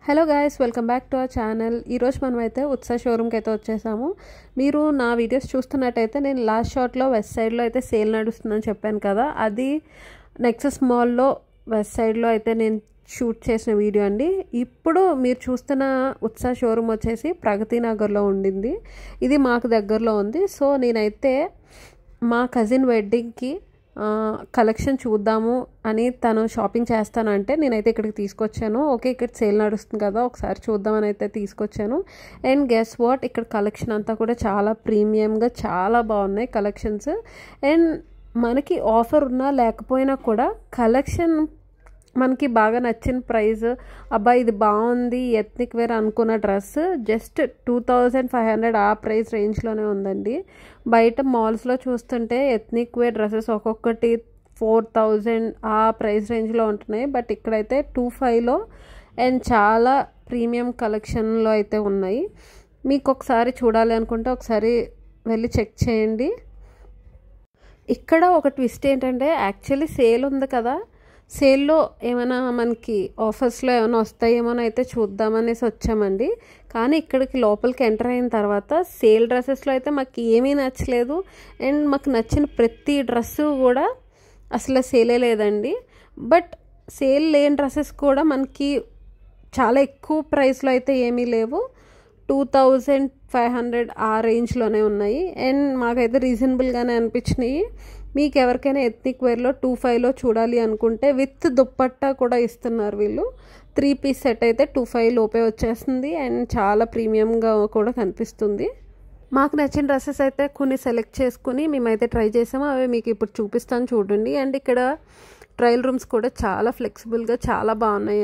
Hello guys, welcome back to our channel. ఈరోజు మనమైతే ఉత్సా షోరూమ్కి అయితే వచ్చేసాము. మీరు నా వీడియోస్ చూస్తున్నట్టయితే నేను లాస్ట్ షాట్లో వెస్ట్ సైడ్లో అయితే సేల్ నడుస్తుందని చెప్పాను కదా, అది నెక్సస్ మాల్లో వెస్ట్ సైడ్లో అయితే నేను షూట్ చేసిన వీడియో అండి. ఇప్పుడు మీరు చూస్తున్న ఉత్సా షోరూమ్ వచ్చేసి ప్రగతి నగర్లో ఉండింది. ఇది మాకు దగ్గరలో ఉంది. సో నేనైతే మా కజిన్ వెడ్డింగ్కి కలెక్షన్ చూద్దాము అని తను షాపింగ్ చేస్తానంటే నేనైతే ఇక్కడికి తీసుకొచ్చాను. ఓకే, ఇక్కడ సేల్ నడుస్తుంది కదా, ఒకసారి చూద్దామని అయితే తీసుకొచ్చాను. అండ్ గెస్ వాట్, ఇక్కడ కలెక్షన్ అంతా కూడా చాలా ప్రీమియంగా చాలా బాగున్నాయి కలెక్షన్స్. అండ్ మనకి ఆఫర్ ఉన్నా లేకపోయినా కూడా కలెక్షన్ మనకి బాగా నచ్చిన ప్రైస్, అబ్బా ఇది బాగుంది ఎత్నిక్ వేర్ అనుకున్న డ్రెస్ జస్ట్ 2500 ఆ ప్రైస్ రేంజ్లోనే ఉందండి. బయట మాల్స్లో చూస్తుంటే ఎత్నిక్ వేర్ డ్రెస్సెస్ ఒక్కొక్కటి 4000 ఆ ప్రైస్ రేంజ్లో ఉంటున్నాయి. బట్ ఇక్కడైతే 2500లో అండ్ చాలా ప్రీమియం కలెక్షన్లో అయితే ఉన్నాయి. మీకు ఒకసారి చూడాలి అనుకుంటే ఒకసారి వెళ్ళి చెక్ చేయండి. ఇక్కడ ఒక ట్విస్ట్ ఏంటంటే, యాక్చువల్లీ సేల్ ఉంది కదా, సేల్లో ఏమైనా మనకి ఆఫర్స్లో ఏమైనా వస్తాయేమో అయితే చూద్దామనేసి వచ్చామండి. కానీ ఇక్కడికి లోపలికి ఎంటర్ అయిన తర్వాత సేల్ డ్రెస్సెస్లో అయితే మాకు ఏమీ నచ్చలేదు. అండ్ మాకు నచ్చిన ప్రతి డ్రెస్సు కూడా అసలు సేలే లేదండి. బట్ సేల్ లేని డ్రెస్సెస్ కూడా మనకి చాలా ఎక్కువ ప్రైస్లో అయితే ఏమీ లేవు. 2500 ఆ రేంజ్లోనే ఉన్నాయి. అండ్ మాకైతే రీజనబుల్గానే అనిపించినాయి. మీకు ఎవరికైనా ఎత్నిక్ వేర్లో 2500లో చూడాలి అనుకుంటే విత్ దుప్పట్టా కూడా ఇస్తున్నారు వీళ్ళు. 3 పీస్ సెట్ అయితే 2500 లోపే వచ్చేస్తుంది. అండ్ చాలా ప్రీమియంగా కూడా కనిపిస్తుంది. మాకు నచ్చిన డ్రెస్సెస్ అయితే కొన్ని సెలెక్ట్ చేసుకుని మేమైతే ట్రై చేసాము. అవి మీకు ఇప్పుడు చూపిస్తాను చూడండి. అండ్ ఇక్కడ ట్రయల్ రూమ్స్ కూడా చాలా ఫ్లెక్సిబుల్గా చాలా బాగున్నాయి.